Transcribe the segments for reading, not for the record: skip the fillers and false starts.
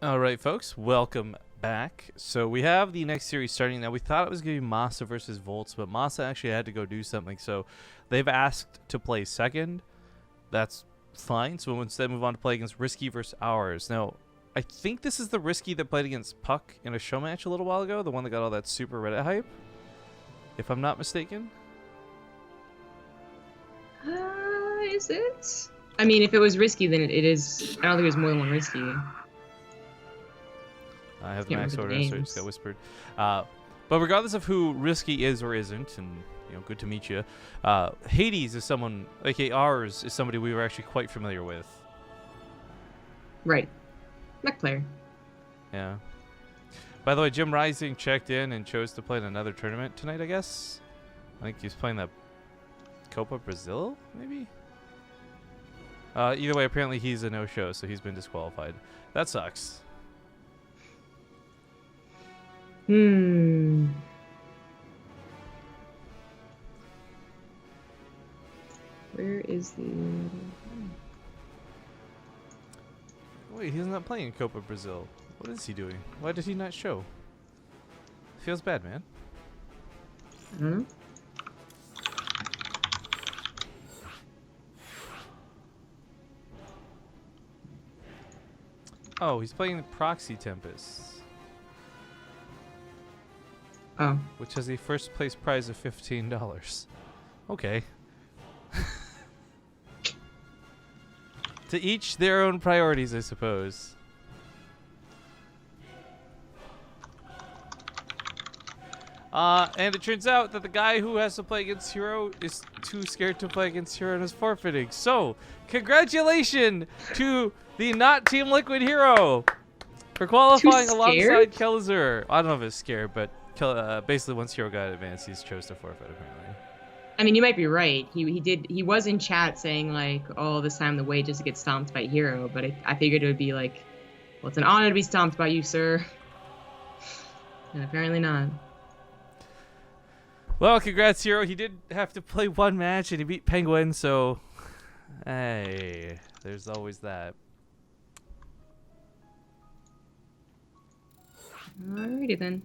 All right, folks, welcome back. So we have the next series starting now. We thought it was going to be Masa versus Volts, but Masa actually had to go do something. So they've asked to play second. That's fine. So we'll instead move on to play against Risky versus Awers. Now, I think this is the Risky that played against Puck in a show match a little while ago, the one that got all that super Reddit hype, if I'm not mistaken. Is it? I mean, if it was Risky, then it is. I don't think there's more than one Risky. I have the max order, so it just got whispered. But regardless of who Risky is or isn't, and good to meet you, Hades is someone, aka Awers, is somebody we were actually quite familiar with. Right. Mech player. Yeah. By the way, Jim Rising checked in and chose to play in another tournament tonight, I guess. I think he's playing the Copa Brazil, maybe? Either way, apparently he's a no-show, so he's been disqualified. That sucks. Where is the... Wait, he's not playing in Copa Brazil. What is he doing? Why did he not show? Feels bad, man. I don't know. Oh, he's playing the Proxy Tempest. Oh. Which has a first place prize of $15. Okay. To each their own priorities, I suppose. And it turns out that the guy who has to play against Hero is too scared to play against Hero and is forfeiting. So, congratulations to the not Team Liquid Hero for qualifying alongside Kelzer. I don't know if it's scared, but basically once Hero got advanced, he's chose to forfeit apparently. I mean, you might be right. He was in chat saying like, "Oh, this time the wait just to get stomped by Hero," but I figured it would be like, "Well, it's an honor to be stomped by you, sir." And apparently not. Well, congrats, Hero. He did have to play one match and he beat Penguin, so hey, there's always that. Alrighty then.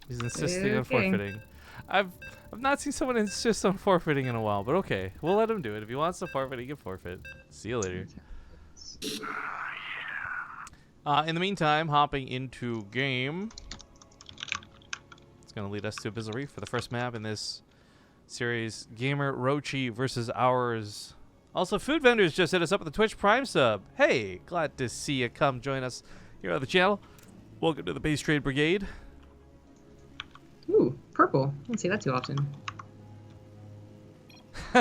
He's insisting on forfeiting. I've not seen someone insist on forfeiting in a while, but okay, we'll let him do it. If he wants to forfeit, he can forfeit. See you later. In the meantime, hopping into game. It's going to lead us to Abyssal Reef for the first map in this series. GamerRoachy versus Awers. Also, Food Vendors just hit us up with the Twitch Prime sub. Hey, glad to see you come join us here on the channel. Welcome to the Base Trade Brigade. Ooh, purple. I don't see that too often.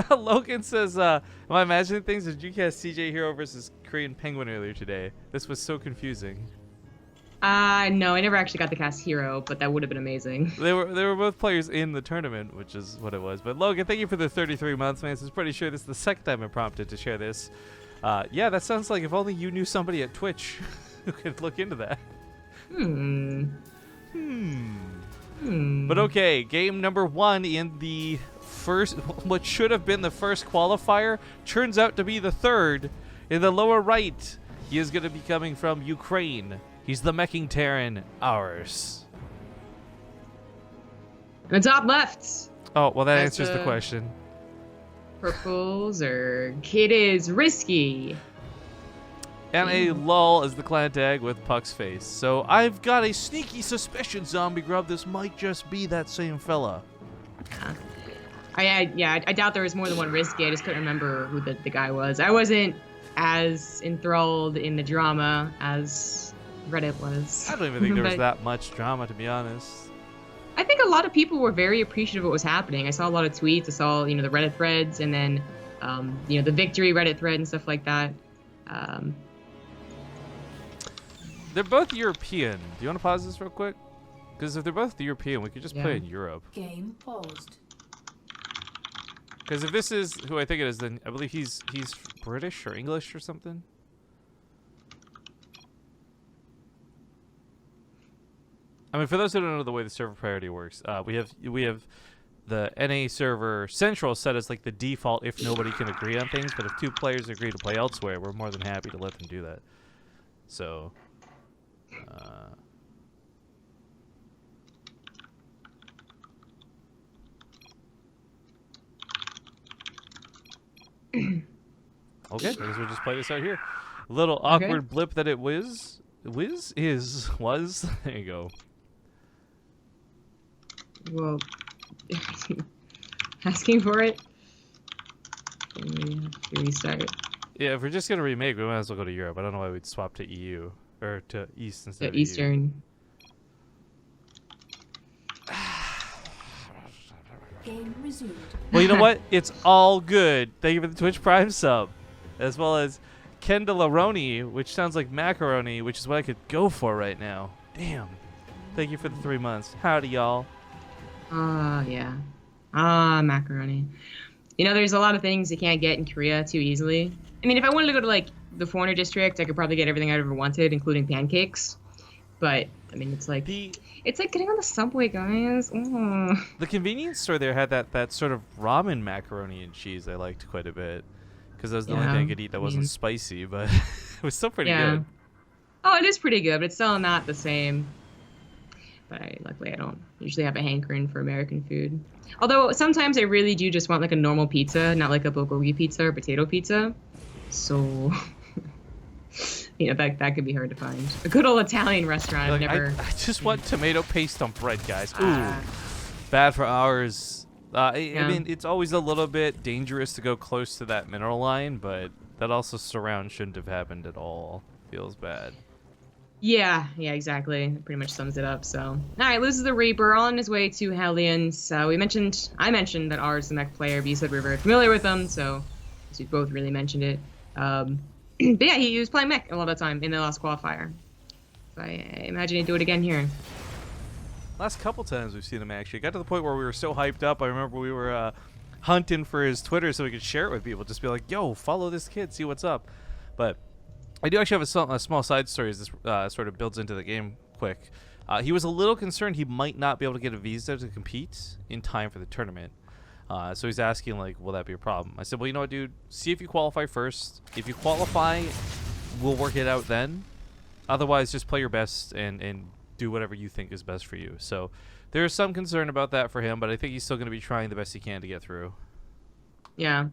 Logan says, am I imagining things? Did you cast CJ Hero versus Korean Penguin earlier today? This was so confusing. No, I never actually got to cast Hero, but that would have been amazing. They were both players in the tournament, which is what it was. But Logan, thank you for the 33 months, man. So I'm pretty sure this is the second time I'm prompted to share this. Yeah, that sounds like if only you knew somebody at Twitch who could look into that. But okay, game number 1 in the first, what should have been the first qualifier, turns out to be the third. In the lower right, he is going to be coming from Ukraine. He's the Meching Terran, Awers. And the top left. Oh, well, that answers the question. Purples or it is Risky. And a lull is the clan tag with Puck's face. So I've got a sneaky suspicion, Zombie Grub, this might just be that same fella. I doubt there was more than one Risky. I just couldn't remember who the guy was. I wasn't as enthralled in the drama as Reddit was. I don't even think there was that much drama, to be honest. I think a lot of people were very appreciative of what was happening. I saw a lot of tweets. I saw, the Reddit threads, and then, the victory Reddit thread and stuff like that. They're both European. Do you want to pause this real quick? Because if they're both European, we could just play in Europe. Game paused. Because if this is who I think it is, then I believe he's British or English or something. I mean, for those who don't know the way the server priority works, we have the NA server central set as like the default if nobody can agree on things. But if two players agree to play elsewhere, we're more than happy to let them do that. So Okay, I guess we'll just play this out here. Little awkward blip that it was. Was. There you go. Well, asking for it. We have to restart. Yeah, if we're just gonna remake, we might as well go to Europe. I don't know why we'd swap to EU or to East instead of Eastern. Game resumed. Well, you know what? It's all good. Thank you for the Twitch Prime sub, as well as Kendalaroni, which sounds like macaroni, which is what I could go for right now. Damn. Thank you for the 3 months. Howdy, y'all. Yeah. Macaroni. You know, there's a lot of things you can't get in Korea too easily. I mean, if I wanted to go to, like, the foreigner district, I could probably get everything I ever wanted, including pancakes. But, I mean, it's like getting on the subway, guys. Ugh. The convenience store there had that sort of ramen macaroni and cheese I liked quite a bit. Because that was the only thing I could eat that wasn't spicy, but it was still pretty good. Oh, it is pretty good, but it's still not the same. But luckily I don't usually have a hankering for American food. Although sometimes I really do just want like a normal pizza, not like a bulgogi pizza or potato pizza. So, you know, that could be hard to find. A good old Italian restaurant, like, I've never... I just want tomato paste on bread, guys. Ooh, bad for Awers. I mean, it's always a little bit dangerous to go close to that mineral line, but that also surround shouldn't have happened at all. Feels bad. Yeah, exactly. That pretty much sums it up. So, all right, loses the Reaper on his way to Hellions. I mentioned that Awers is the mech player, but you said we were very familiar with him, so we both really mentioned it. But yeah, he was playing mech a lot of the time in the last qualifier. So I imagine he'd do it again here. Last couple times we've seen him actually. It got to the point where we were so hyped up. I remember we were hunting for his Twitter so we could share it with people. Just be like, yo, follow this kid, see what's up. But I do actually have a small side story as this sort of builds into the game quick. He was a little concerned he might not be able to get a visa to compete in time for the tournament. So he's asking, like, will that be a problem? I said, well, you know what, dude? See if you qualify first. If you qualify, we'll work it out then. Otherwise, just play your best and do whatever you think is best for you. So there is some concern about that for him, but I think he's still going to be trying the best he can to get through. Yeah.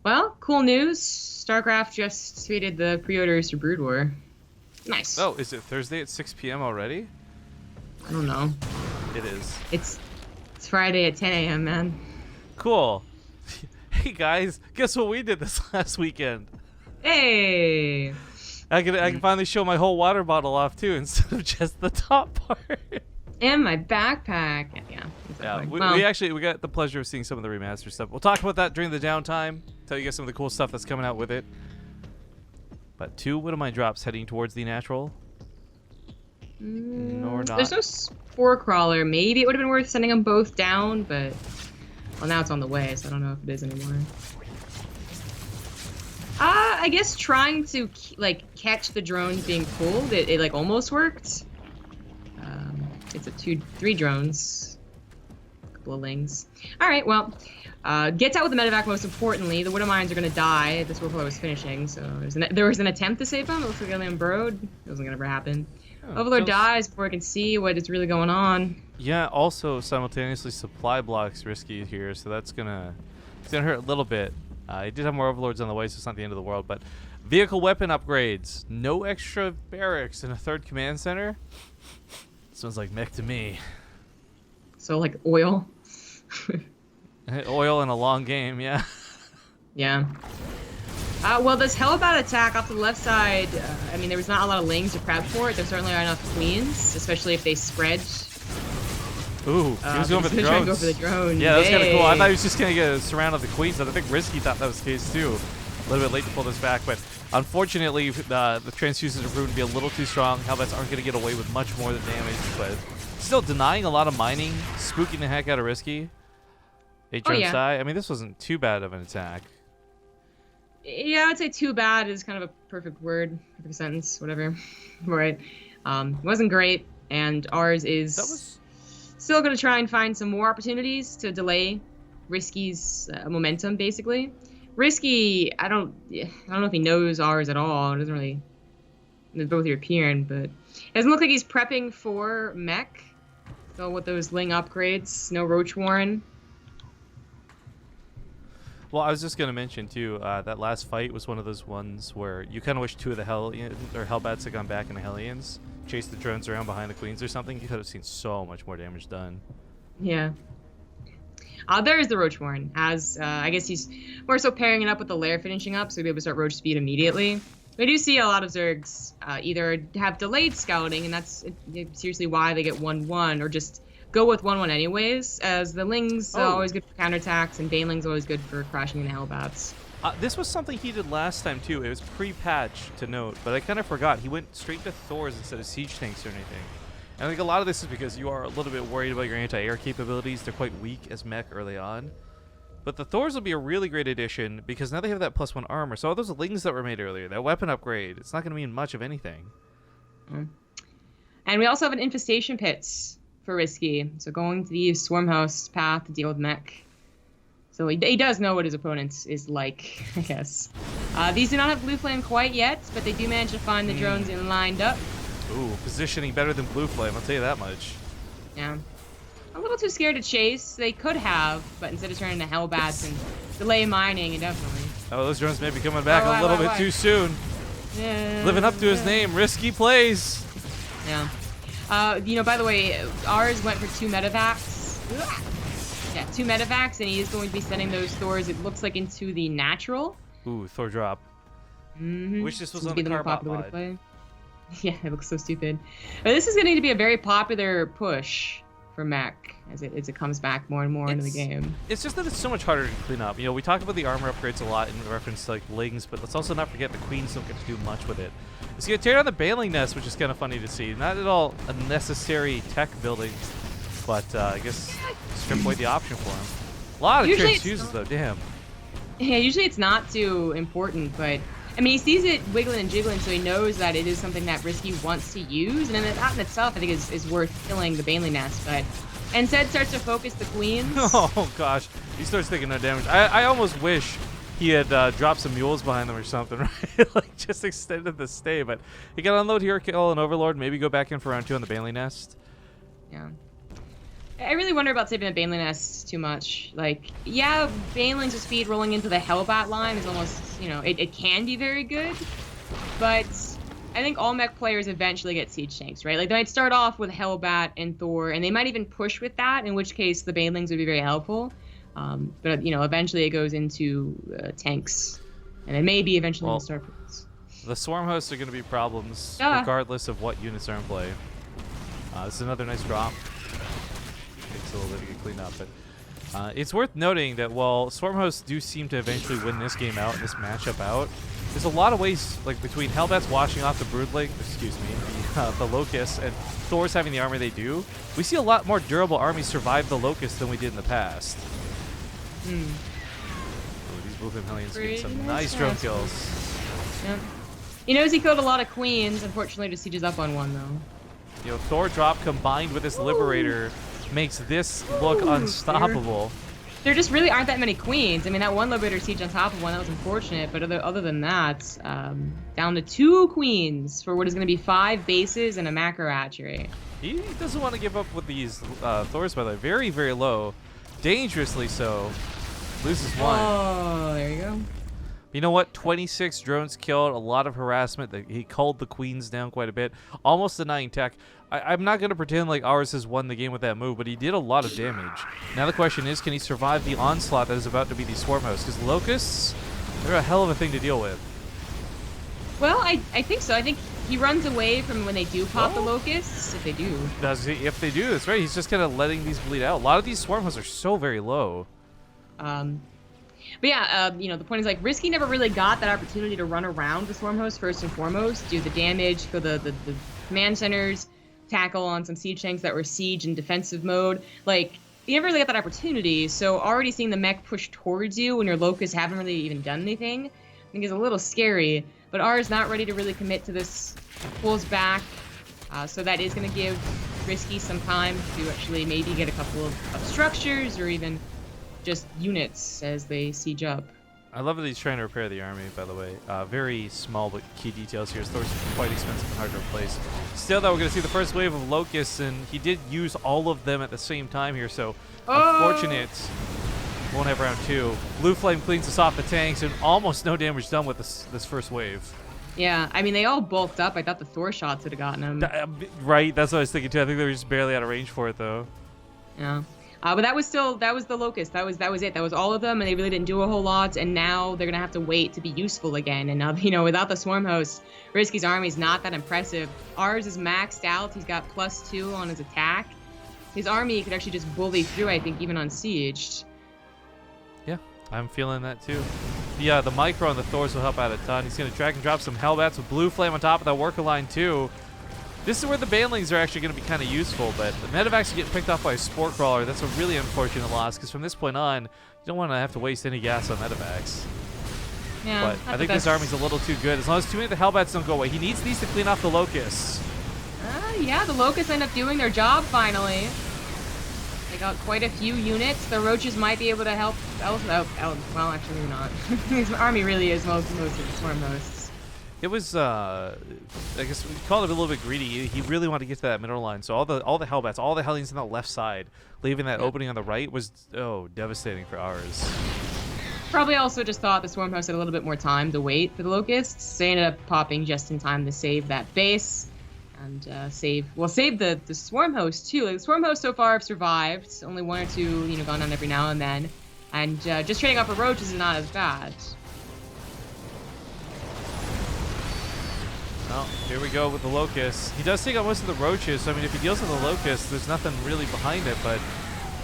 Well, cool news. StarCraft just tweeted the pre-orders for Brood War. Nice. Oh, is it Thursday at 6 p.m. already? I don't know. It is. It's Friday at 10 a.m., man. Cool. Hey, guys, guess what we did this last weekend? Hey! I can finally show my whole water bottle off, too, instead of just the top part. And my backpack. Yeah. Exactly. We got the pleasure of seeing some of the remastered stuff. We'll talk about that during the downtime. Tell you guys some of the cool stuff that's coming out with it. But 2 Widowmine drops heading towards the natural. Nor not. There's no Spore Crawler. Maybe it would have been worth sending them both down, but well, now it's on the way, so I don't know if it is anymore. I guess trying to catch the drones being pulled, it like almost worked. It's a 3 drones, a couple of lings. All right, well, gets out with the medevac. Most importantly, the Widowmines are gonna die. This workflow was finishing, so there was an attempt to save them. It looks like they unburrowed. It wasn't gonna ever happen. Oh, Overlord dies before I can see what is really going on. Yeah. Also, simultaneously, supply blocks risky here, so it's gonna hurt a little bit. I did have more Overlords on the way, so it's not the end of the world. But vehicle weapon upgrades, no extra barracks, and a 3rd command center. Sounds like mech to me. So like oil. Oil in a long game, yeah. Yeah. Well, this Hellbound attack off to the left side, I mean, there was not a lot of lings to prep for it. There certainly are enough queens, especially if they spread. Ooh, he was going for the drones. Trying to go for the drones. Yeah, that was kind of cool. I thought he was just going to get a surround of the queens, but I think Risky thought that was the case too. A little bit late to pull this back, but unfortunately, the transfuses are proven to be a little too strong. Hellbats aren't going to get away with much more than damage, but still denying a lot of mining, spooking the heck out of Risky. 8 drones die. I mean, this wasn't too bad of an attack. Yeah, I'd say too bad is kind of a perfect word, perfect sentence, whatever. Right. It wasn't great, and ours is still going to try and find some more opportunities to delay Risky's momentum, basically. Risky, I don't know if he knows ours at all. It doesn't really They're both European, but it doesn't look like he's prepping for mech. So with those Ling upgrades, no Roach Warren. Well, I was just gonna mention too. That last fight was one of those ones where you kind of wish two of the Hellbats had gone back into Hellions, chased the drones around behind the Queens or something. You could have seen so much more damage done. Yeah. There is the Roach Warren. As I guess he's more so pairing it up with the Lair finishing up, so he'll be able to start Roach speed immediately. We do see a lot of Zergs either have delayed scouting, and that's seriously why they get 1-1, or just go with 1-1 anyways, as the Ling's always good for counterattacks, and Baneling's always good for crashing into Hellbats. This was something he did last time too. It was pre-patch to note, but I kind of forgot. He went straight to Thors instead of siege tanks or anything. And I think a lot of this is because you are a little bit worried about your anti-air capabilities. They're quite weak as mech early on. But the Thors will be a really great addition because now they have that +1 armor. So all those Lings that were made earlier, that weapon upgrade, it's not going to mean much of anything. And we also have an Infestation Pits for Risky. So going to the Swarmhouse path to deal with mech. So he does know what his opponent is like, I guess. These do not have Blue Flame quite yet, but they do manage to find the drones in lined up. Ooh, positioning better than Blue Flame, I'll tell you that much. Yeah. A little too scared to chase. They could have, but instead of turning to Hellbats and delay mining, indefinitely. Oh, those drones may be coming back a little bit too soon. Yeah. Living up to his name, Risky plays. Yeah. You know, by the way, ours went for 2 medevacs. Yeah, 2 medevacs, and he is going to be sending those Thors, it looks like, into the natural. Ooh, Thor drop. Wish this was on the Carbot mod. Yeah, it looks so stupid. But this is going to be a very popular push for mech as it comes back more and more into the game. It's just that it's so much harder to clean up. You know, we talk about the armor upgrades a lot in reference to like Lings, but let's also not forget the Queens don't get to do much with it. It's going to tear down the Baneling Nest, which is kind of funny to see. Not at all a necessary tech building, but I guess strip away the option for him. A lot of transfuses though, damn. Yeah, usually it's not too important, but I mean, he sees it wiggling and jiggling, so he knows that it is something that Risky wants to use, and that in itself, I think, is worth killing the Baneling Nest. But instead starts to focus the Queens. Oh gosh, he starts taking no damage. I almost wish he had dropped some mules behind them or something, right? Like just extended the stay. But he got to unload here, kill an Overlord, maybe go back in for round 2 on the Baneling Nest. Yeah. I really wonder about saving the Baneling Nest too much. Like, yeah, Baneling's speed rolling into the Hellbat line is almost, you know, it can be very good, but I think all mech players eventually get siege tanks, right? Like, they might start off with Hellbat and Thor, and they might even push with that, in which case the Banelings would be very helpful. But, you know, eventually it goes into tanks, and then maybe eventually we'll start. The Swarm hosts are going to be problems regardless of what units are in play. This is another nice drop. Takes a little bit to get cleaned up, but it's worth noting that while Swarm hosts do seem to eventually win this game out, this matchup out, there's a lot of ways, like between Hellbats washing off the Broodling, the Locusts, and Thor's having the armor they do, we see a lot more durable armies survive the Locusts than we did in the past. Oh, these Blue Flame Hellions getting some nice drone kills. Yep. He knows he killed a lot of Queens, unfortunately just sieges up on one though. You know, Thor drop combined with this Liberator makes this look unstoppable. There just really aren't that many Queens. I mean, that one Liberator siege on top of one, that was unfortunate, but other than that, down to 2 Queens for what is going to be 5 bases and a macro hatchery. He doesn't want to give up with these Thors, by the way. Very, very low. Dangerously so. Loses 1. Oh, there you go. You know what? 26 drones killed, a lot of harassment. He culled the Queens down quite a bit, almost denying tech. I'm not going to pretend like Ours has won the game with that move, but he did a lot of damage. Now the question is, can he survive the onslaught that is about to be the Swarm Host? Because Locusts, they're a hell of a thing to deal with. Well, I think so. I think he runs away from when they do pop the Locusts, if they do. Does he? If they do, that's right. He's just kind of letting these bleed out. A lot of these Swarm Hosts are so very low. But yeah, you know, the point is, like, Risky never really got that opportunity to run around the Swarm Host first and foremost, do the damage, go the command centers, tackle on some siege tanks that were siege and defensive mode. Like, you never really got that opportunity, so already seeing the mech push towards you when your Locusts haven't really even done anything, I think is a little scary. But R's not ready to really commit to this, pulls back, so that is going to give Risky some time to actually maybe get a couple of structures or even just units as they siege up. I love that he's trying to repair the army, by the way. Very small but key details here. His Thors are quite expensive and hard to replace. Still, though, we're going to see the first wave of Locusts, and he did use all of them at the same time here, so unfortunate. Won't have round 2. Blue Flame cleans us off the tanks, and almost no damage done with this first wave. Yeah, I mean, they all bulked up. I thought the Thor shots would have gotten him. Right, that's what I was thinking, too. I think they were just barely out of range for it, though. Yeah. But that was the Locust. That was it. That was all of them, and they really didn't do a whole lot. And now they're gonna have to wait to be useful again. And now, without the Swarm Host, Risky's army is not that impressive. Ours is maxed out. He's got +2 on his attack. His army could actually just bully through, I think, even unsieged. Yeah, I'm feeling that too. The micro on the Thors will help out a ton. He's gonna drag and drop some Hellbats with Blue Flame on top of that worker line too. This is where the banelings are actually going to be kind of useful, but the medevacs are getting picked off by a Spore Crawler. That's a really unfortunate loss, because from this point on, you don't want to have to waste any gas on medevacs. Yeah, but I think this army's a little too good. As long as too many of the Hellbats don't go away. He needs these to clean off the Locusts. Yeah, the Locusts end up doing their job finally. They got quite a few units. The Roaches might be able to help. Well, actually not. His army really is most of the Swarm Hosts. It was, I guess we called it a little bit greedy. He really wanted to get to that middle line. So all the Hellbats, all the Hellions on the left side, leaving that opening on the right was, devastating for ours. Probably also just thought the Swarm Host had a little bit more time to wait for the Locusts. They ended up popping just in time to save that base. And save the Swarm Host too. Like, the Swarm Host so far have survived. Only 1 or 2, gone down every now and then. And just trading off a Roaches is not as bad. Well, here we go with the Locusts. He does take out most of the Roaches, so I mean, if he deals with the Locusts, there's nothing really behind it, but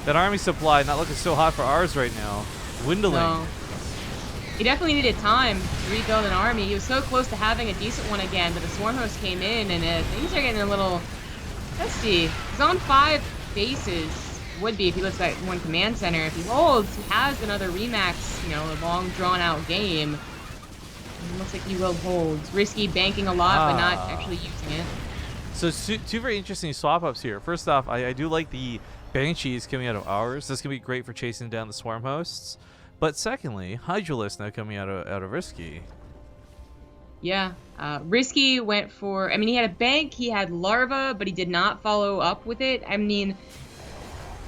that army supply not looking so hot for ours right now. Dwindling. No. He definitely needed time to rebuild an army. He was so close to having a decent one again, but the Swarm Host came in, and things are getting a little... Let's see. He's on 5 bases. Would be if he looks at 1 command center. If he holds, he has another remax, a long, drawn-out game. Looks like he will hold. Risky banking a lot, but not actually using it. So two very interesting swap-ups here. First off, I do like the Banshees coming out of Awers. That's going to be great for chasing down the Swarm Hosts. But secondly, Hydralisk now coming out of Risky. Yeah. Risky went for... I mean, he had a bank, he had Larva, but he did not follow up with it. I mean,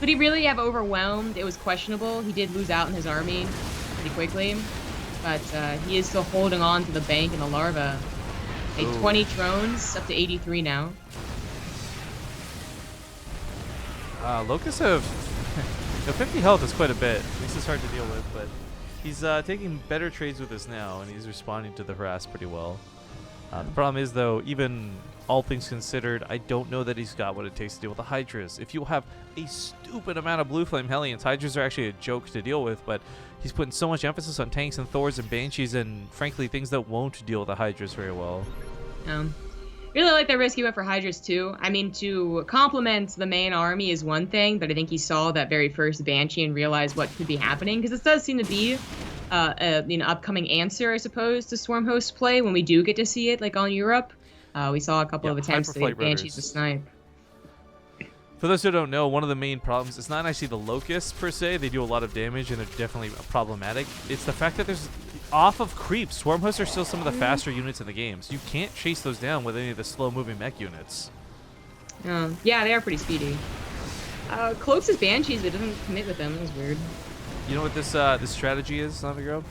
could he really have overwhelmed? It was questionable. He did lose out in his army pretty quickly. But he is still holding on to the bank and the Larva. Okay, 20 drones, up to 83 now. Locusts have... 50 health is quite a bit. At least it's hard to deal with, but he's taking better trades with us now, and he's responding to the harass pretty well. The problem is, though, even all things considered, I don't know that he's got what it takes to deal with the Hydras. If you have a stupid amount of Blue Flame Hellions, Hydras are actually a joke to deal with, but he's putting so much emphasis on tanks and Thors and Banshees and, frankly, things that won't deal with the Hydras very well. Really like that Risky went for Hydras, too. I mean, to complement the main army is one thing, but I think he saw that very first Banshee and realized what could be happening, because this does seem to be upcoming answer, I suppose, to Swarm Host play when we do get to see it, like on Europe. We saw a couple of attempts to get Banshees to snipe. For those who don't know, one of the main problems, it's not actually the Locusts per se. They do a lot of damage and they're definitely problematic. It's the fact that there's, off of creeps, Swarm Hosts are still some of the faster units in the game. So you can't chase those down with any of the slow-moving mech units. Yeah, they are pretty speedy. Cloaks his Banshees, but doesn't commit with them. That was weird. You know what this strategy is, Navigro?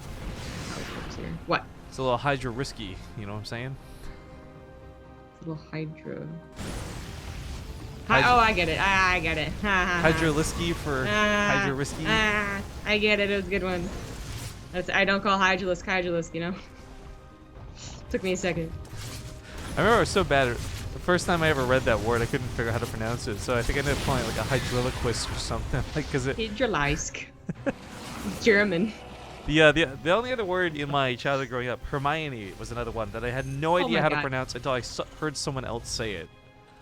What? It's a little Hydra risky, you know what I'm saying? It's a little Hydra. Oh, I get it. I get it. Hydra risky for Hydra risky. I get it. It was a good one. I don't call Hydralisk Hydralisk, Took me a second. I remember I was so bad at the first time I ever read that word, I couldn't figure out how to pronounce it. So I think I ended up calling it like a Hydraliquist or something. Because it. Hydralisk. German. The only other word in my childhood growing up, Hermione, was another one that I had no idea how to pronounce until I heard someone else say it.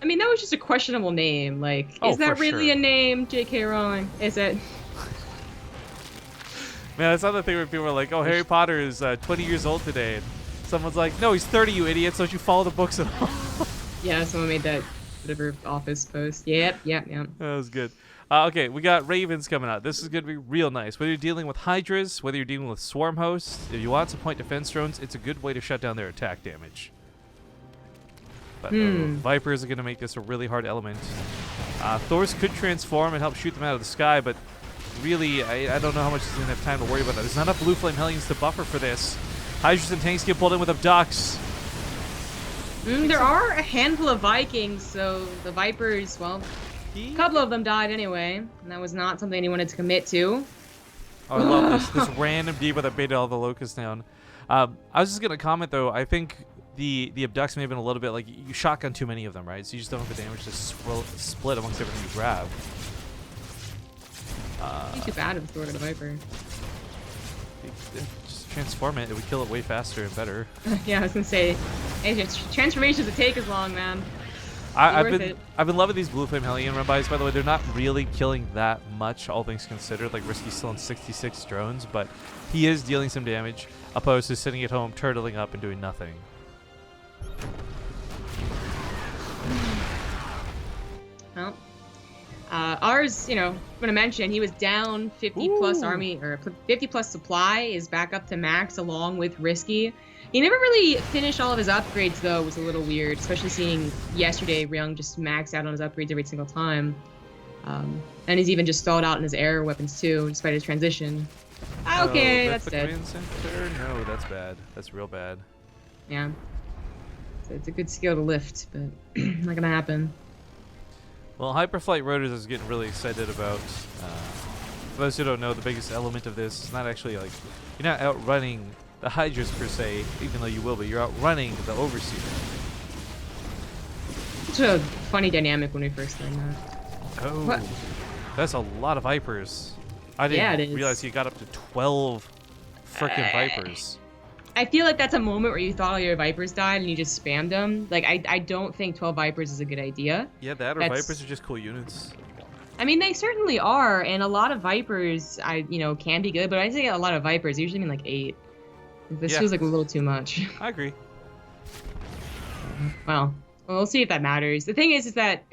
I mean, that was just a questionable name. Like, is that really a name, J.K. Rowling? Is it? Man, that's another thing where people are like, oh, Harry Potter is 20 years old today. And someone's like, no, he's 30, you idiots. Don't you follow the books at all? Yeah, someone made that Whatever office post. Yep. That was good. Okay, we got Ravens coming out. This is going to be real nice. Whether you're dealing with Hydras, whether you're dealing with Swarm Hosts, if you want some point defense drones, it's a good way to shut down their attack damage. But Vipers are going to make this a really hard element. Thors could transform and help shoot them out of the sky, but really, I don't know how much he's going to have time to worry about that. There's not enough Blue Flame Hellions to buffer for this. Hydras and tanks get pulled in with Abducts. There are a handful of Vikings, so the Vipers, well, a couple of them died anyway, and that was not something he wanted to commit to. Oh, I love this random diva that baited all the locusts down. I was just going to comment, though, I think the Abducts may have been a little bit like you shotgun too many of them, right? So you just don't have the damage to split amongst everything you grab. Not too bad of a sword of the Viper. Just transform it. It would kill it way faster and better. Yeah, I was gonna say, hey, transformations would take as long, man. I've been loving these Blue Flame Hellion run-bys. By the way, they're not really killing that much, all things considered. Like Risky's still on 66 drones, but he is dealing some damage, opposed to sitting at home, turtling up, and doing nothing. Well, ours, you know, I'm gonna mention he was down 50 plus army or 50 plus supply, is back up to max along with Risky. He never really finished all of his upgrades though, was a little weird, especially seeing yesterday Ryung just maxed out on his upgrades every single time. And he's even just stalled out in his air weapons too, despite his transition. Okay, that's dead. No, that's bad. That's real bad. Yeah. So it's a good skill to lift, but not gonna happen. Well, Hyperflight Rotors is getting really excited about. For those who don't know, the biggest element of this is not actually like you're not outrunning the Hydras per se, even though you will, but you're outrunning the Overseer. Such a funny dynamic when we first learned that. Oh, what? That's a lot of Vipers. I didn't realize you got up to 12 frickin' Vipers. I feel like that's a moment where you thought all your Vipers died and you just spammed them. Like, I don't think 12 Vipers is a good idea. Yeah, that or Vipers are just cool units. I mean, they certainly are, and a lot of Vipers, can be good, but I say a lot of Vipers, I usually mean like 8. This feels like a little too much. I agree. Well, we'll see if that matters. The thing is that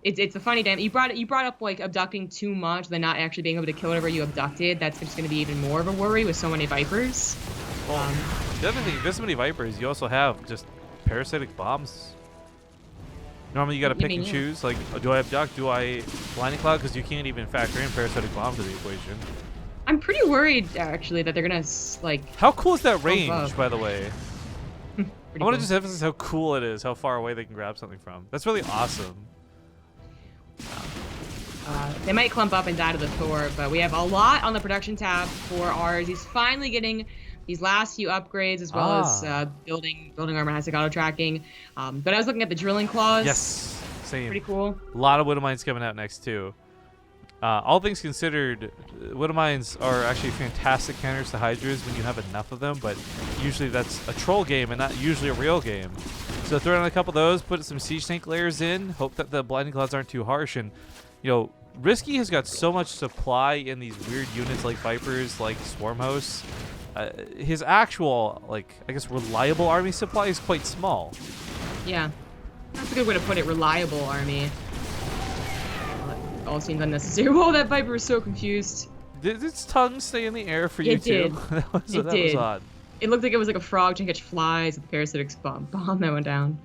it's a funny damn. You brought up like abducting too much, then not actually being able to kill whatever you abducted. That's just going to be even more of a worry with so many Vipers. Well, the other thing, there's so many Vipers, you also have just parasitic bombs. Normally you got to pick and choose. Like, do I abduct? Do I blinding cloud? Because you can't even factor in parasitic bomb to the equation. I'm pretty worried actually that they're gonna like. How cool is that range, by the way? I want to cool. just emphasize how cool it is, how far away they can grab something from. That's really awesome. They might clump up and die to the Thor, but we have a lot on the production tab for ours. He's finally getting these last few upgrades as well as building armor has auto tracking. But I was looking at the drilling claws. Yes, same. Pretty cool. A lot of Widow Mines coming out next too. All things considered, Widow Mines are actually fantastic counters to Hydras when you have enough of them, but usually that's a troll game and not usually a real game. So throw in a couple of those, put some Siege Tank layers in, hope that the Blinding Clouds aren't too harsh, and Risky has got so much supply in these weird units like Vipers, like Swarm Hosts. His actual, reliable army supply is quite small. Yeah, that's a good way to put it, reliable army. All seems unnecessary. Whoa, that Viper was so confused. Did its tongue stay in the air for you too? that was odd. It looked like it was like a frog trying to catch flies with the parasitic bomb that went down.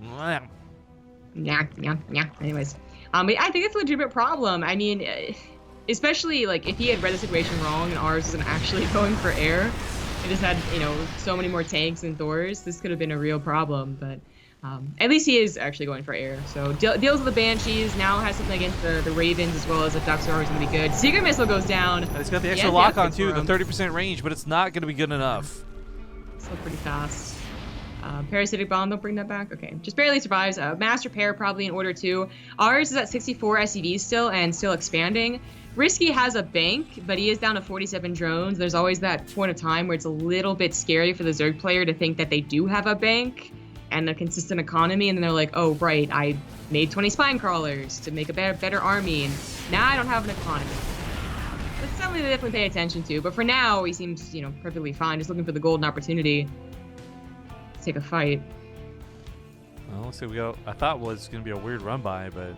Yeah. Anyways, but I think it's a legitimate problem. I mean, especially like if he had read the situation wrong and ours wasn't actually going for air, it just had so many more tanks and Thors. This could have been a real problem, but. At least he is actually going for air. So deals with the Banshees, now has something against the Ravens as well as the Ducks are always going to be good. Secret Missile goes down. And it's got the extra lock on too, the 30% range, but it's not going to be good enough. Still pretty fast. Parasitic Bomb, don't bring that back? Okay, just barely survives. Mass Repair probably in order too. Ours is at 64 SCVs still and still expanding. Risky has a bank, but he is down to 47 drones. There's always that point of time where it's a little bit scary for the Zerg player to think that they do have a bank and a consistent economy, and then they're like, oh, right, I made 20 spine crawlers to make a better army, and now I don't have an economy. That's something to definitely pay attention to, but for now, he seems, perfectly fine, just looking for the golden opportunity to take a fight. Well, looks like we got. I thought was gonna be a weird run by, but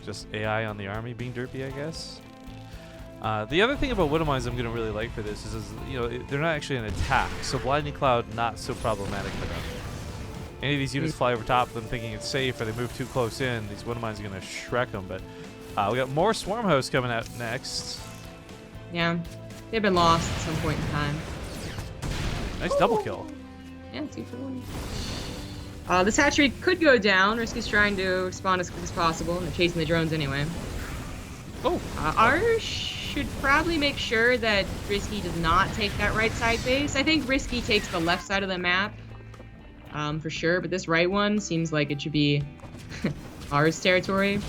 just AI on the army being derpy, I guess. The other thing about Widow Mines I'm gonna really like for this is you know they're not actually an attack, so Blinding Cloud not so problematic for them. Any of these units fly over top of them thinking it's safe, or they move too close in, these Widow Mines are gonna Shrek them. But we got more Swarm Hosts coming out next. Yeah, they've been lost at some point in time. Nice double kill. Yeah, 2 for 1. This hatchery could go down. Risky's trying to spawn as quick as possible, and they're chasing the drones anyway. Oh. Ours should probably make sure that Risky does not take that right side base. I think Risky takes the left side of the map, for sure, but this right one seems like it should be ours territory.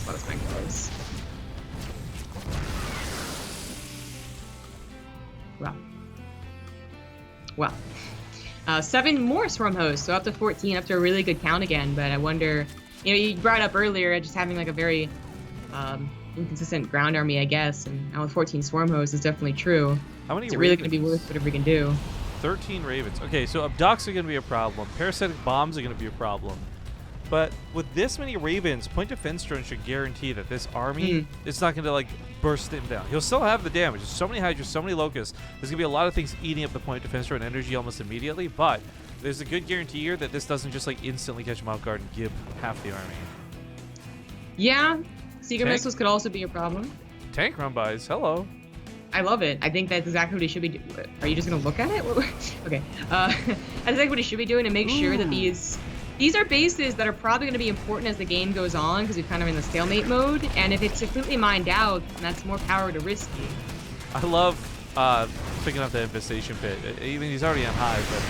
Let us make close. Wow. Wow. 7 more Swarm Hosts, so up to 14, up to a really good count again, but I wonder, you know, you brought up earlier just having like a very inconsistent ground army, I guess, and now with 14 Swarm Hosts is definitely true. How many Is it really going to be worth whatever we can do? 13 Ravens. Okay, so Abducts are going to be a problem. Parasitic Bombs are going to be a problem. But with this many Ravens, Point Defense Drones should guarantee that this army is not going to like burst him down. He'll still have the damage. There's so many Hydras, so many Locusts. There's going to be a lot of things eating up the Point Defense Drone energy almost immediately, but there's a good guarantee here that this doesn't just like instantly catch him off guard and give half the army. Yeah, Seeker Missiles could also be a problem. Tank run-bys, hello. I love it. I think that's exactly what he should be doing. Are you just going to look at it? Okay. That's exactly what he should be doing to make sure that these are bases that are probably going to be important as the game goes on, because we're kind of in the stalemate mode, and if it's completely mined out, then that's more power to Risky. I love picking up the Infestation Pit. Even he's already on high, but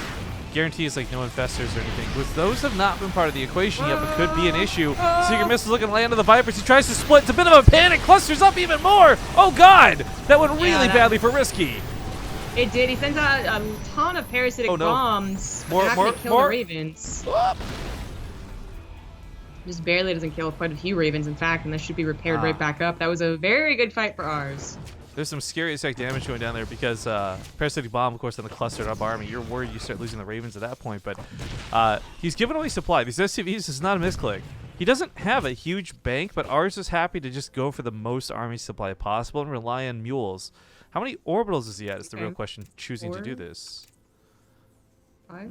guarantees like no infestors or anything. Because those have not been part of the equation yet, but could be an issue. Secret Missile's looking to land on the Vipers. He tries to split. It's a bit of a panic. Clusters up even more. Oh, God. That went really badly for Risky. It did. He sends out a ton of parasitic bombs. More, not gonna kill the Ravens. Just barely doesn't kill quite a few Ravens, in fact, and this should be repaired right back up. That was a very good fight for ours. There's some scary attack damage going down there because Parasitic Bomb, of course, on the clustered up army. You're worried you start losing the Ravens at that point, but he's giving away supply. These SCVs is not a misclick. He doesn't have a huge bank, but ours is happy to just go for the most army supply possible and rely on mules. How many orbitals is he at is the real question, choosing to do this. 5?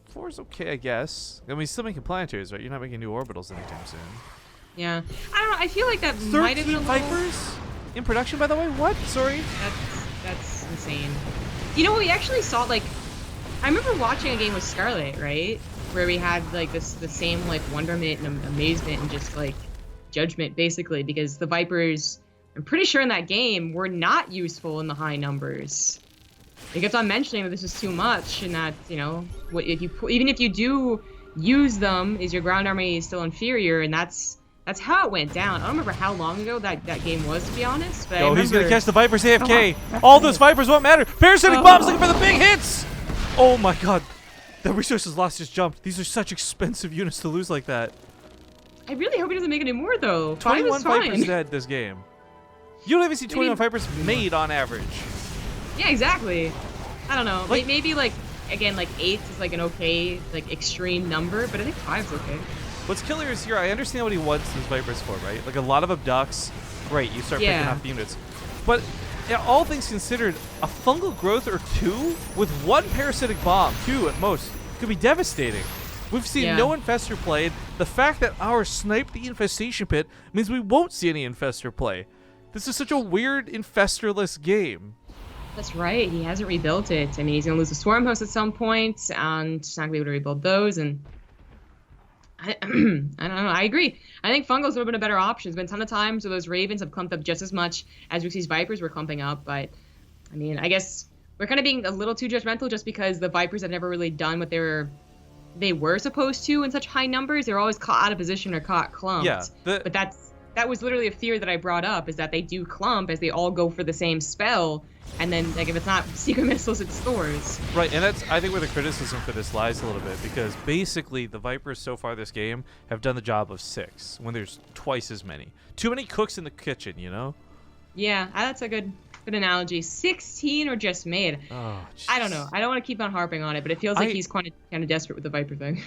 4 is okay, I guess. I mean, he's still making planetaries, right? You're not making new orbitals anytime soon. Yeah. I don't know. I feel like that might have been a little... Vipers in production, by the way? What? Sorry? That's insane. You know, we actually saw, like... I remember watching a game with Scarlet, right? Where we had, like, the same, like, wonderment and amazement and just, like, judgment, basically, because the Vipers... I'm pretty sure in that game were not useful in the high numbers. They kept on mentioning that this is too much, and that, you know, even if you do use them, is your ground army still inferior, and that's how it went down. I don't remember how long ago that game was, to be honest. But he's gonna catch the Vipers AFK. All those Vipers won't matter. Parasitic Bomb's looking for the big hits. Oh my God, the resources lost just jumped. These are such expensive units to lose like that. I really hope he doesn't make any more though. 21 5 is Vipers fine. dead this game. You don't even see 21 Vipers made on average. Yeah, exactly. I don't know. Like, maybe like again, like 8 is like an okay, like extreme number, but I think 5's okay. What's killer is here, I understand what he wants these Vipers for, right? Like a lot of abducts, great, you start picking up units. But yeah, all things considered, a fungal growth or 2 with 1 parasitic bomb, 2 at most, could be devastating. We've seen no infestor played. The fact that ours sniped the infestation pit means we won't see any infestor play. This is such a weird infestorless game. That's right. He hasn't rebuilt it. I mean, he's going to lose the Swarm Host at some point, and he's not going to be able to rebuild those. And I don't know. I agree. I think Fungos would have been a better option. There's been a ton of times where those Ravens have clumped up just as much as Rixie's Vipers were clumping up. But, I mean, I guess we're kind of being a little too judgmental just because the Vipers have never really done what they were supposed to in such high numbers. They're always caught out of position or caught clumped. Yeah, but that was literally a fear that I brought up, is that they do clump as they all go for the same spell, and then like if it's not Secret Missiles, it's Thors. Right, and that's I think where the criticism for this lies a little bit, because basically the Vipers so far this game have done the job of 6 when there's twice as many. Too many cooks in the kitchen, you know? Yeah, that's a good Good analogy. 16 or just made. Oh, I don't know. I don't want to keep on harping on it, but it feels like he's kind of desperate with the Viper thing.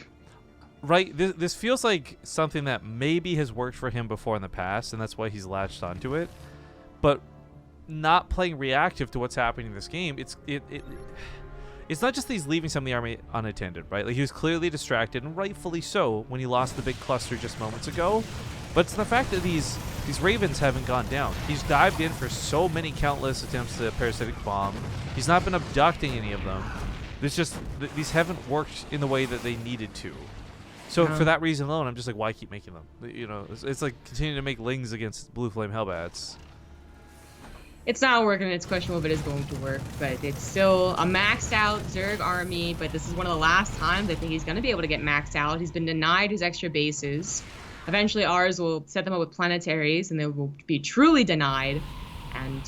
Right. This feels like something that maybe has worked for him before in the past, and that's why he's latched onto it. But not playing reactive to what's happening in this game, it's not just that he's leaving some of the army unattended, right? Like, he was clearly distracted, and rightfully so, when he lost the big cluster just moments ago. But it's the fact that these Ravens haven't gone down. He's dived in for so many countless attempts to parasitic bomb. He's not been abducting any of them. There's just these haven't worked in the way that they needed to. So for that reason alone, I'm just like, why keep making them? You know, it's like continuing to make Lings against Blue Flame Hellbats. It's not working, it's questionable, but it is going to work. But it's still a maxed out Zerg army, but this is one of the last times I think he's going to be able to get maxed out. He's been denied his extra bases. Eventually, ours will set them up with planetaries, and they will be truly denied. And,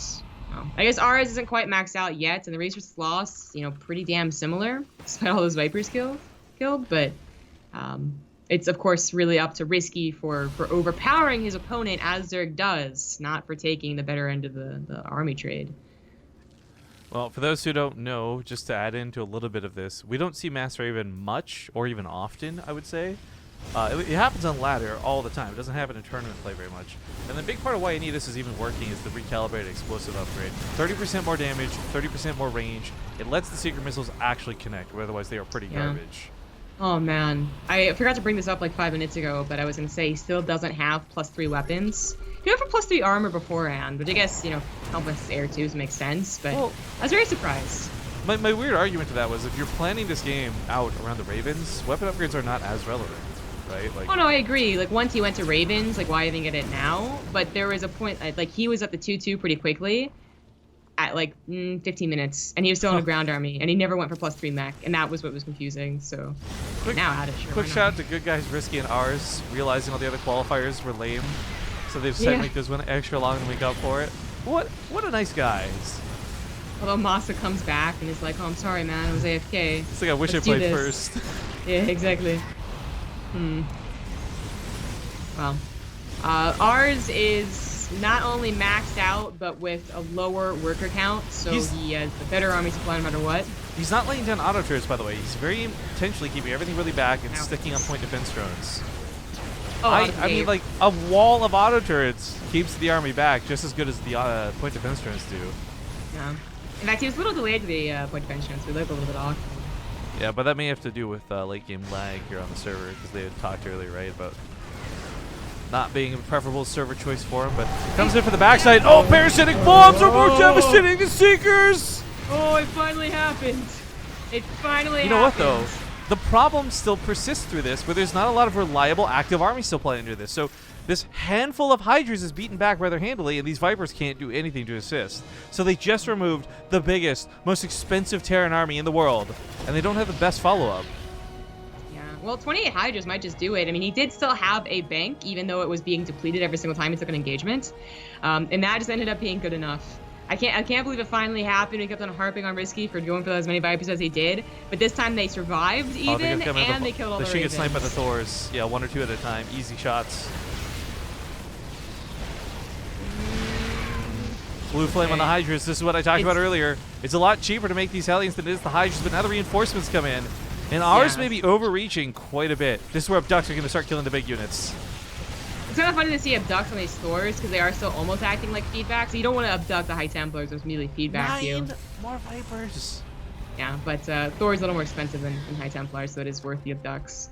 well, I guess ours isn't quite maxed out yet, and the resource loss, you know, pretty damn similar, despite all those Vipers killed. But it's, of course, really up to Risky for overpowering his opponent, as Zerg does, not for taking the better end of the army trade. Well, for those who don't know, just to add into a little bit of this, we don't see Mass Raven much, or even often, I would say. It happens on ladder all the time. It doesn't happen in tournament play very much. And the big part of why any of this is even working is the recalibrated explosive upgrade. 30% more damage, 30% more range. It lets the secret missiles actually connect, where otherwise they are pretty garbage. Oh man, I forgot to bring this up like 5 minutes ago, but I was gonna say he still doesn't have +3 weapons. He went for +3 armor beforehand, which I guess, you know, helpless air 2s makes sense, but I was very surprised. My weird argument to that was, if you're planning this game out around the Ravens, weapon upgrades are not as relevant. Right? Like, oh no, I agree. Like, once he went to Ravens, like, why even get it now? But there was a point, like, he was at the 2-2 pretty quickly at like 15 minutes, and he was still in a ground army, and he never went for +3 mech, and that was what was confusing. So now add it. Sure, quick shout out to good guys Risky and Awers, realizing all the other qualifiers were lame, so they've decided to make this one extra long and make up for it. What a nice guys. Although Masa comes back and is like, "Oh, I'm sorry, man, I was AFK." It's like, I wish I played first. Yeah, exactly. Well, ours is not only maxed out, but with a lower worker count, so he has a better army supply no matter what. He's not laying down auto turrets, by the way. He's very intentionally keeping everything really back and sticking on point defense drones. Oh, I mean, like, a wall of auto turrets keeps the army back just as good as the point defense drones do. Yeah. In fact, he was a little delayed to the point defense drones, so he looked a little bit awkward. Yeah, but that may have to do with late game lag here on the server, because they had talked earlier, right, about not being a preferable server choice for him. But he comes in for the backside. Oh, parasitic bombs are more devastating than Seekers! Oh, it finally happened. It finally happened. You know what, though? The problem still persists through this, where there's not a lot of reliable active armies still playing into this. So this handful of Hydras is beaten back rather handily, and these Vipers can't do anything to assist. So they just removed the biggest, most expensive Terran army in the world, and they don't have the best follow-up. Yeah, well, 28 Hydras might just do it. I mean, he did still have a bank, even though it was being depleted every single time he took an engagement, and that just ended up being good enough. I can't believe it finally happened. He kept on harping on Risky for going for as many Vipers as he did, but this time they survived even, and they killed all the Ravens. They should get sniped by the Thors. Yeah, 1 or 2 at a time. Easy shots. Blue Flame on the Hydras. This is what I talked about earlier. It's a lot cheaper to make these Hellions than it is the Hydras, but now the reinforcements come in. And ours may be overreaching quite a bit. This is where Abducts are going to start killing the big units. It's kind of funny to see Abducts on these Thors, because they are still almost acting like feedback. So you don't want to abduct the High Templars, those immediately feedback you. 9 more Vipers. Yeah, but Thor's a little more expensive than High Templars, so it is worth the Abducts.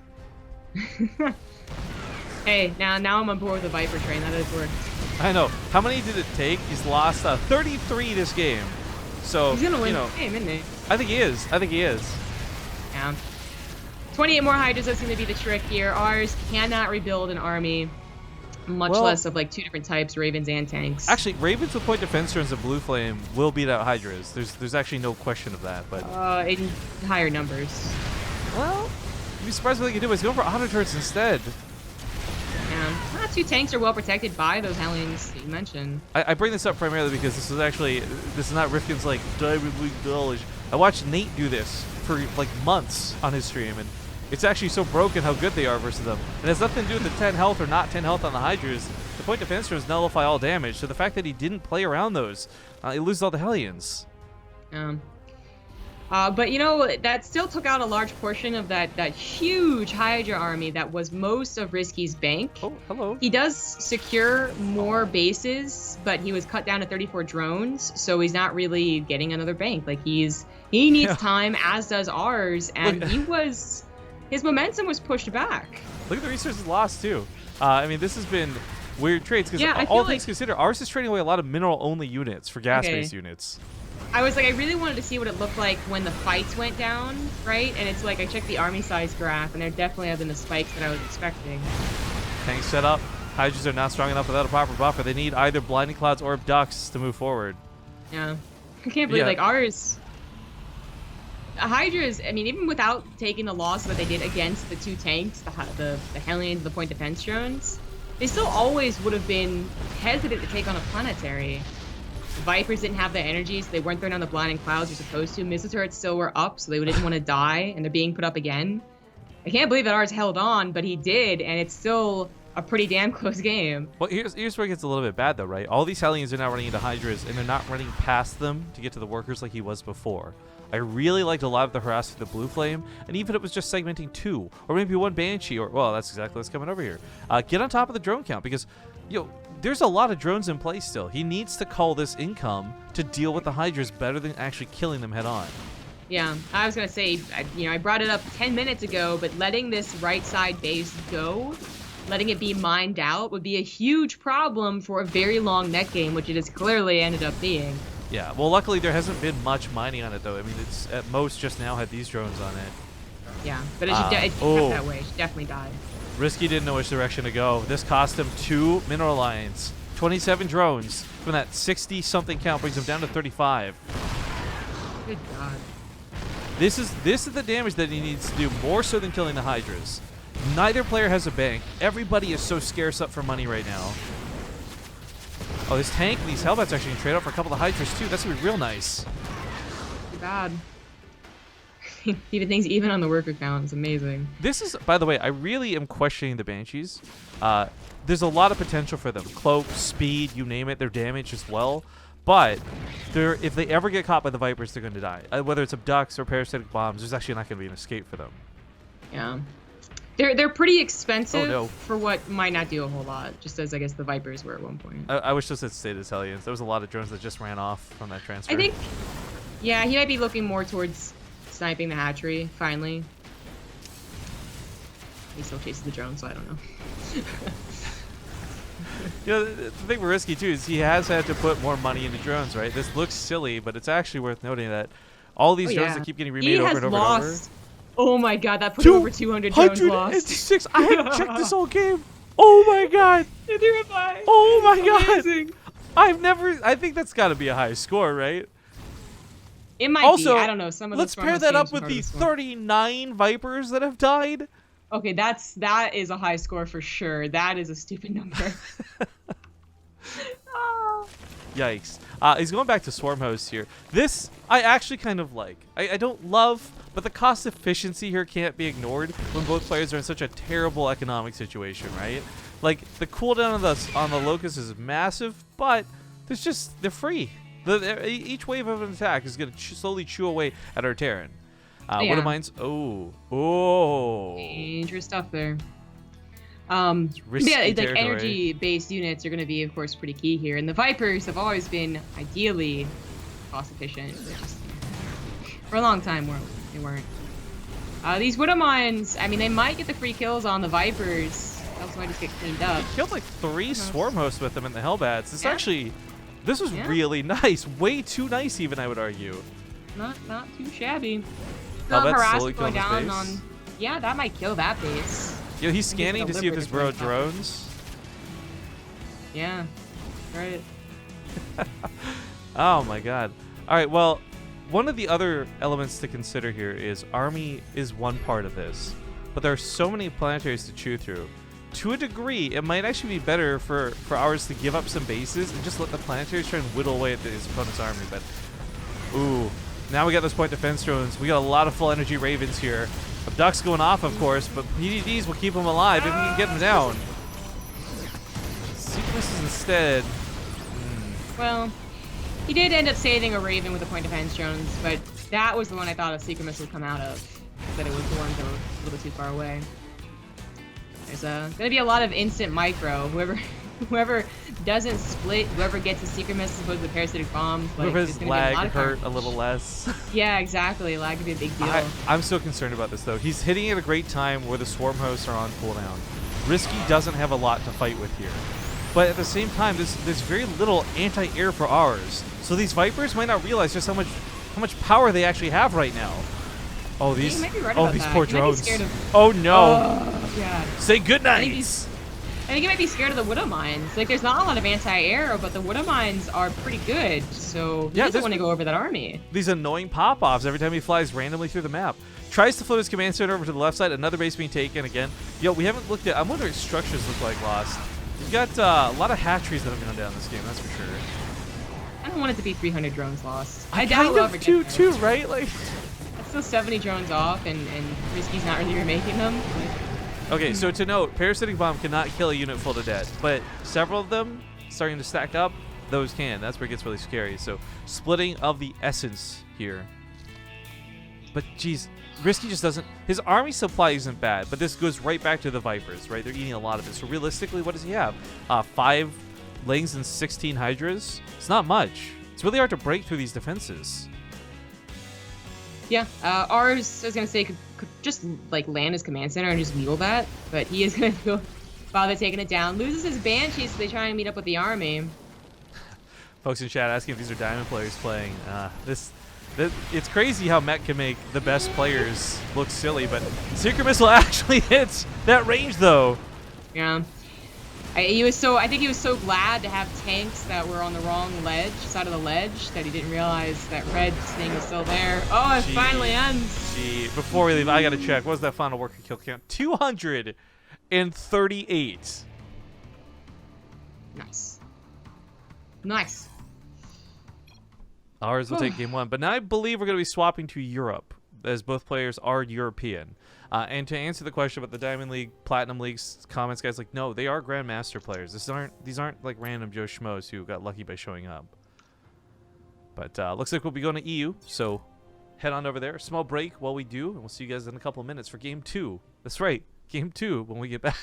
Hey, now I'm on board with the Viper train. That has worked. I know. How many did it take? He's lost 33 this game. So, he's gonna win the game, isn't he? I think he is. Yeah. 28 more Hydras is going to be the trick here. Ours cannot rebuild an army, much less of like 2 different types, Ravens and tanks. Actually, Ravens with point defense turns of Blue Flame will beat out Hydras. There's actually no question of that. But in higher numbers. Well, you'd be surprised what they can do. He's going for auto turrets instead. Yeah. 2 tanks are well protected by those Hellions that you mentioned. I bring this up primarily because this is not Rifkin's like Diamond League knowledge. I watched Nate do this for like months on his stream, and it's actually so broken how good they are versus them. It has nothing to do with the 10 health or not 10 health on the Hydras. The point defense drones nullify all damage, so the fact that he didn't play around those, he loses all the Hellions. But you know, that still took out a large portion of that huge Hydra army that was most of Risky's bank. Oh, hello. He does secure more bases, but he was cut down to 34 drones, so he's not really getting another bank. Like he needs time, as does ours, and his momentum was pushed back. Look at the resources lost too. I mean, this has been weird trades because all things considered, ours is trading away a lot of mineral-only units for gas-based units. I was like, I really wanted to see what it looked like when the fights went down, right? And it's like, I checked the army size graph, and there definitely have been the spikes that I was expecting. Tanks set up. Hydras are not strong enough without a proper buffer. They need either blinding clouds or abducts to move forward. Yeah. I can't believe, like, ours... Hydras, I mean, even without taking the loss that they did against the two tanks, the Hellions, the point defense drones, they still always would have been hesitant to take on a planetary. The Vipers didn't have the energy, so they weren't throwing down the blinding clouds you're supposed to. Missile turrets still were up, so they didn't want to die, and they're being put up again. I can't believe that ours held on, but he did, and it's still a pretty damn close game. Well, here's where it gets a little bit bad, though, right? All these Hellions are now running into Hydras, and they're not running past them to get to the workers like he was before. I really liked a lot of the harass of the Blue Flame, and even if it was just segmenting 2, or maybe 1 Banshee, or, well, that's exactly what's coming over here. Get on top of the drone count, because, there's a lot of drones in play still. He needs to call this income to deal with the Hydras better than actually killing them head on. Yeah, I was going to say, I brought it up 10 minutes ago, but letting this right side base go, letting it be mined out, would be a huge problem for a very long net game, which it has clearly ended up being. Yeah, well, luckily there hasn't been much mining on it, though. I mean, it's at most just now had these drones on it. Yeah, but it kept that way. She definitely died. Risky didn't know which direction to go. This cost him 2 mineral lines. 27 drones from that 60-something count brings him down to 35. Good God. This is the damage that he needs to do, more so than killing the Hydras. Neither player has a bank. Everybody is so scarce up for money right now. Oh, this tank and these Hellbats actually can trade out for a couple of Hydras, too. That's going to be real nice. Too bad. Even things even on the worker count is amazing. This is, by the way, I really am questioning the Banshees. There's a lot of potential for them. Cloak, speed, you name it. Their damage as well. But if they ever get caught by the Vipers, they're going to die. Whether it's abducts or parasitic bombs, there's actually not going to be an escape for them. Yeah. They're pretty expensive for what might not do a whole lot, just as I guess the Vipers were at one point. I wish this had stayed as Hellions. There was a lot of drones that just ran off from that transfer. I think, yeah, he might be looking more towards sniping the hatchery, finally. He still chases the drone, so I don't know. The thing with Risky, too, is he has had to put more money into drones, right? This looks silly, but it's actually worth noting that all these drones that keep getting remade over and over and over. Oh my God, that put over 200 drones lost. 206. I hadn't checked this whole game. Oh my God. Neither have I. Oh my God. I think that's got to be a high score, right? It might be. I don't know. Some of let's pair that up with the 39 Vipers that have died. Okay, that is a high score for sure. That is a stupid number. Yikes. He's going back to Swarm Host here. This I actually kind of like. I don't love, but the cost efficiency here can't be ignored when both players are in such a terrible economic situation, right? Like, the cooldown on the Locust is massive, but they're free. Each wave of an attack is going to slowly chew away at our Terran. What are mines? Oh. Dangerous stuff there. Risky like energy-based units are going to be, of course, pretty key here. And the Vipers have always been ideally cost-efficient. For a long time, they weren't. These Widow Mines, I mean, they might get the free kills on the Vipers. They also might just get cleaned up. He killed like 3 Swarm Hosts with them in the Hellbats. This was really nice. Way too nice, even, I would argue. Not too shabby. Hellbats going down on. Yeah, that might kill that base. He's scanning to see if there's burrowed drones. Yeah, right. Oh my God. All right, well, one of the other elements to consider here is Army is one part of this, but there are so many planetaries to chew through. To a degree, it might actually be better for ours to give up some bases and just let the planetaries try and whittle away at his opponent's army. But, ooh, now we got those point defense drones. We got a lot of full energy Ravens here. Abducts going off, of course, but PDDs will keep them alive if we can get them down. Sequence instead. Well, he did end up saving a Raven with the point defense drones, but that was the one I thought a Secret Missile would come out of. That it was the ones that were a little too far away. There's gonna be a lot of instant micro. Whoever doesn't split, whoever gets a Secret Missile opposed to the parasitic bombs, like, Whoever's gonna lag get a lot of hurt a coverage. little less. Yeah, exactly. Lag could be a big deal. I'm so concerned about this, though. He's hitting at a great time where the swarm hosts are on cooldown. Risky doesn't have a lot to fight with here. But at the same time, there's very little anti-air for ours. So these Vipers might not realize just how much power they actually have right now. Oh, Yeah, you might be right oh about these that. poor You might be drones. scared of- Oh no. Yeah. Say goodnight. I think you might be scared of the Widow Mines. Like, there's not a lot of anti-air, but the Widow Mines are pretty good, so he doesn't want to go over that army. These annoying pop-offs every time he flies randomly through the map. Tries to float his command center over to the left side. Another base being taken again. Yo, we haven't looked at... I'm wondering what structures look like lost. We've got a lot of hatcheries that have gone down this game, that's for sure. I don't want it to be 300 drones lost. I kind doubt we'll of ever get too, there. right? Like... That's still 70 drones off, and Risky's not really remaking them. Okay, so to note, Parasitic Bomb cannot kill a unit full to death, but several of them starting to stack up, those can. That's where it gets really scary. So splitting of the essence here. But geez, Risky just doesn't... His army supply isn't bad, but this goes right back to the Vipers, right? They're eating a lot of it. So realistically, what does he have? 5 Lings and 16 Hydras? It's not much. It's really hard to break through these defenses. Yeah, Awers, I was gonna say, could just like land his command center and just mule that, but he is gonna go bother taking it down. Loses his Banshees, so they try and meet up with the army. Folks in chat asking if these are Diamond players playing. It's crazy how Mech can make the best players look silly, but Secret Missile actually hits that range though. Yeah. I think he was so glad to have tanks that were on the wrong side of the ledge, that he didn't realize that red thing was still there. Oh, it finally ends. Gee, before we leave, I gotta check. What was that final worker kill count? 238. Nice. Nice. Ours will take game 1, but now I believe we're gonna be swapping to Europe, as both players are European. And to answer the question about the Diamond League, Platinum League's comments, guys, like, no, they are Grandmaster players. These aren't like random Joe Schmoes who got lucky by showing up. But looks like we'll be going to EU, so head on over there. Small break while we do, and we'll see you guys in a couple of minutes for Game 2. That's right, Game 2 when we get back.